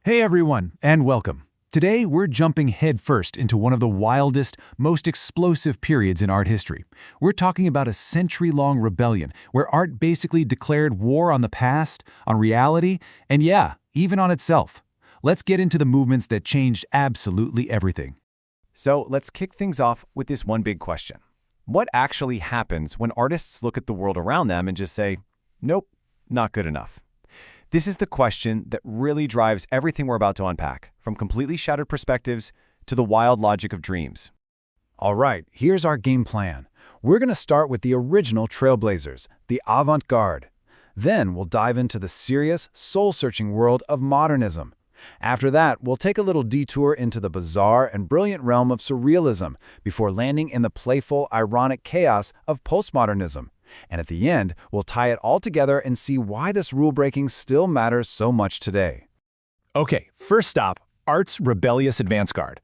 Hey everyone, and welcome. Today we're jumping headfirst into one of the wildest, most explosive periods in art history. We're talking about a century-long rebellion where art basically declared war on the past, on reality, and yeah, even on itself. Let's get into the movements that changed absolutely everything. So let's kick things off with this one big question. What actually happens when artists look at the world around them and just say, nope, not good enough? This is the question that really drives everything we're about to unpack, from completely shattered perspectives to the wild logic of dreams. All right, here's our game plan. We're going to start with the original trailblazers, the avant-garde. Then we'll dive into the serious, soul-searching world of modernism. After that, we'll take a little detour into the bizarre and brilliant realm of surrealism before landing in the playful, ironic chaos of postmodernism. And at the end, we'll tie it all together and see why this rule-breaking still matters so much today. Okay, first stop, art's rebellious advance-garde.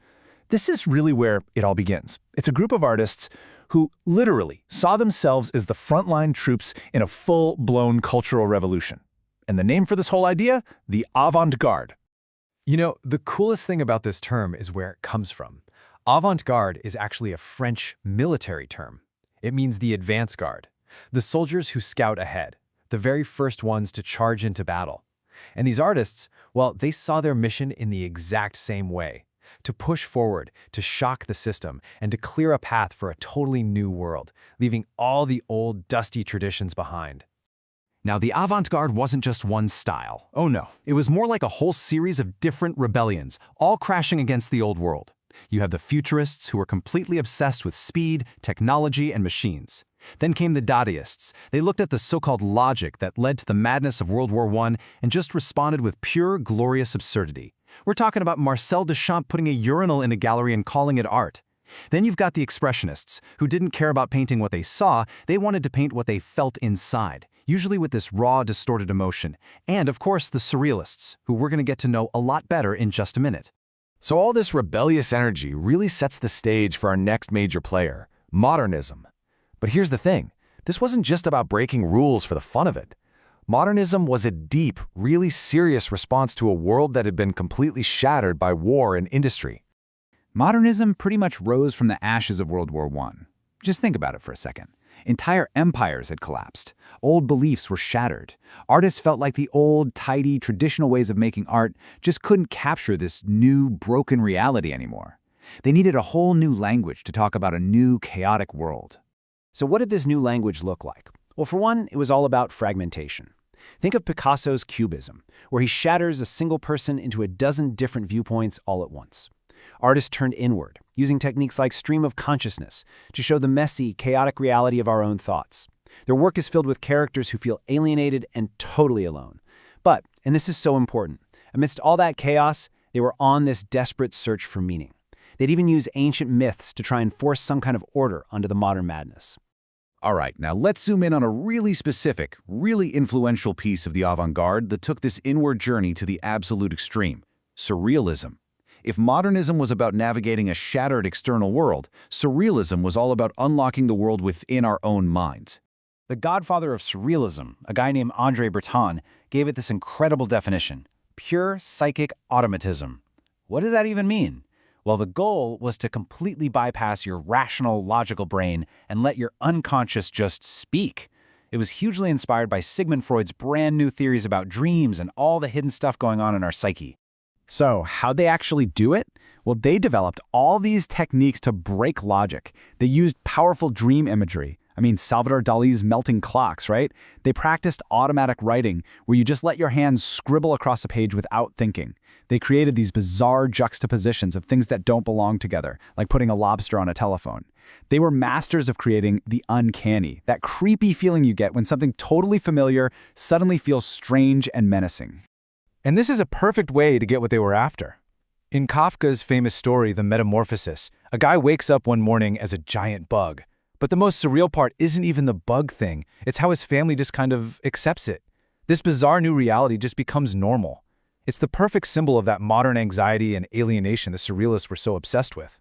This is really where it all begins. It's a group of artists who literally saw themselves as the frontline troops in a full-blown cultural revolution. And the name for this whole idea? The avant-garde. You know, the coolest thing about this term is where it comes from. Avant-garde is actually a French military term. It means the advance guard, the soldiers who scout ahead, the very first ones to charge into battle. And these artists, well, they saw their mission in the exact same way, to push forward, to shock the system, and to clear a path for a totally new world, leaving all the old, dusty traditions behind. Now, the avant-garde wasn't just one style. Oh no, it was more like a whole series of different rebellions, all crashing against the old world. You have the futurists who were completely obsessed with speed, technology, and machines. Then came the Dadaists. They looked at the so-called logic that led to the madness of World War I and just responded with pure, glorious absurdity. We're talking about Marcel Duchamp putting a urinal in a gallery and calling it art. Then you've got the expressionists, who didn't care about painting what they saw, they wanted to paint what they felt inside, usually with this raw, distorted emotion. And, of course, the surrealists, who we're going to get to know a lot better in just a minute. So all this rebellious energy really sets the stage for our next major player, modernism. But here's the thing, this wasn't just about breaking rules for the fun of it. Modernism was a deep, really serious response to a world that had been completely shattered by war and industry. Modernism pretty much rose from the ashes of World War I. Just think about it for a second. Entire empires had collapsed. Old beliefs were shattered. Artists felt like the old, tidy, traditional ways of making art just couldn't capture this new, broken reality anymore. They needed a whole new language to talk about a new, chaotic world. So what did this new language look like? Well, for one, it was all about fragmentation. Think of Picasso's Cubism, where he shatters a single person into a dozen different viewpoints all at once. Artists turned inward, using techniques like stream of consciousness to show the messy, chaotic reality of our own thoughts. Their work is filled with characters who feel alienated and totally alone. But, and this is so important, amidst all that chaos, they were on this desperate search for meaning. They'd even use ancient myths to try and force some kind of order onto the modern madness. All right, now let's zoom in on a really specific, really influential piece of the avant-garde that took this inward journey to the absolute extreme: Surrealism. If modernism was about navigating a shattered external world, Surrealism was all about unlocking the world within our own minds. The godfather of Surrealism, a guy named Andre Breton, gave it this incredible definition: pure psychic automatism. What does that even mean? Well, the goal was to completely bypass your rational, logical brain and let your unconscious just speak. It was hugely inspired by Sigmund Freud's brand new theories about dreams and all the hidden stuff going on in our psyche. So, how'd they actually do it? Well, they developed all these techniques to break logic. They used powerful dream imagery. I mean, Salvador Dali's melting clocks, right? They practiced automatic writing, where you just let your hands scribble across a page without thinking. They created these bizarre juxtapositions of things that don't belong together, like putting a lobster on a telephone. They were masters of creating the uncanny, that creepy feeling you get when something totally familiar suddenly feels strange and menacing. And this is a perfect way to get what they were after. In Kafka's famous story, The Metamorphosis, a guy wakes up one morning as a giant bug. But the most surreal part isn't even the bug thing, it's how his family just kind of accepts it. This bizarre new reality just becomes normal. It's the perfect symbol of that modern anxiety and alienation the surrealists were so obsessed with.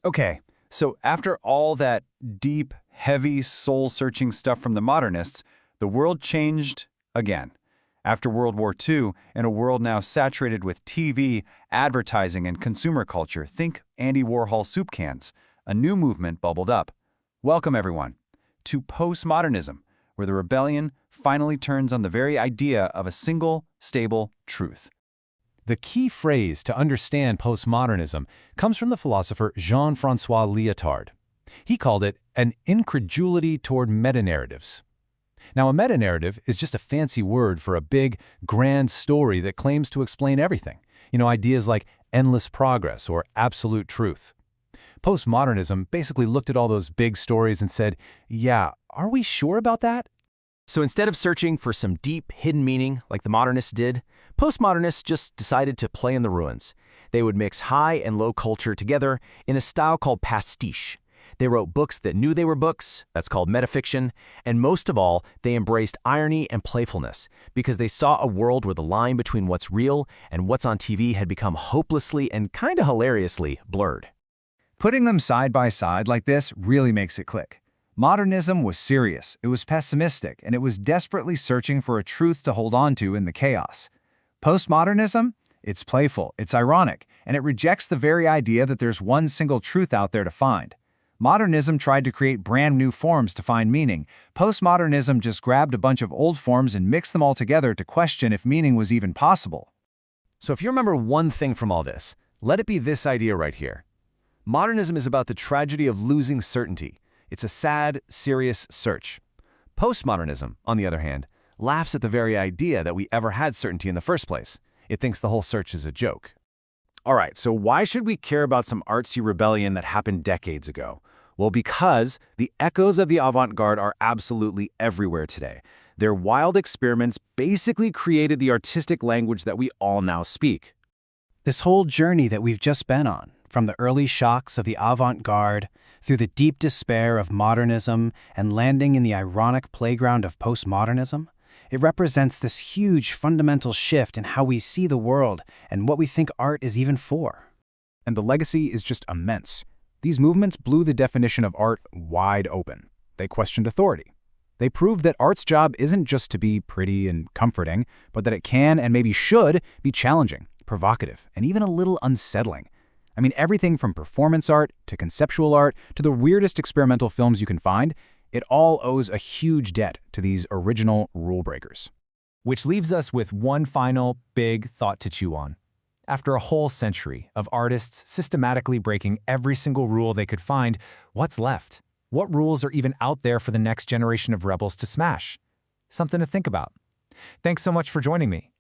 Okay, so after all that deep, heavy, soul-searching stuff from the modernists, the world changed again. After World War II, in a world now saturated with TV, advertising, and consumer culture, think Andy Warhol soup cans, a new movement bubbled up. Welcome, everyone, to postmodernism, where the rebellion finally turns on the very idea of a single, stable truth. The key phrase to understand postmodernism comes from the philosopher Jean-François Lyotard. He called it an incredulity toward meta-narratives. Now, a meta-narrative is just a fancy word for a big, grand story that claims to explain everything. Ideas like endless progress or absolute truth. Postmodernism basically looked at all those big stories and said, yeah, are we sure about that? So instead of searching for some deep, hidden meaning like the modernists did, postmodernists just decided to play in the ruins. They would mix high and low culture together in a style called pastiche. They wrote books that knew they were books, that's called metafiction, and most of all, they embraced irony and playfulness because they saw a world where the line between what's real and what's on TV had become hopelessly and kinda hilariously blurred. Putting them side by side like this really makes it click. Modernism was serious, it was pessimistic, and it was desperately searching for a truth to hold on to in the chaos. Postmodernism? It's playful, it's ironic, and it rejects the very idea that there's one single truth out there to find. Modernism tried to create brand new forms to find meaning. Postmodernism just grabbed a bunch of old forms and mixed them all together to question if meaning was even possible. So if you remember one thing from all this, let it be this idea right here. Modernism is about the tragedy of losing certainty. It's a sad, serious search. Postmodernism, on the other hand, laughs at the very idea that we ever had certainty in the first place. It thinks the whole search is a joke. All right, so why should we care about some artsy rebellion that happened decades ago? Well, because the echoes of the avant-garde are absolutely everywhere today. Their wild experiments basically created the artistic language that we all now speak. This whole journey that we've just been on, from the early shocks of the avant-garde, through the deep despair of modernism and landing in the ironic playground of postmodernism, it represents this huge fundamental shift in how we see the world and what we think art is even for. And the legacy is just immense. These movements blew the definition of art wide open. They questioned authority. They proved that art's job isn't just to be pretty and comforting, but that it can and maybe should be challenging, provocative, and even a little unsettling. I mean, everything from performance art to conceptual art to the weirdest experimental films you can find, it all owes a huge debt to these original rule breakers. Which leaves us with one final, big thought to chew on. After a whole century of artists systematically breaking every single rule they could find, what's left? What rules are even out there for the next generation of rebels to smash? Something to think about. Thanks so much for joining me.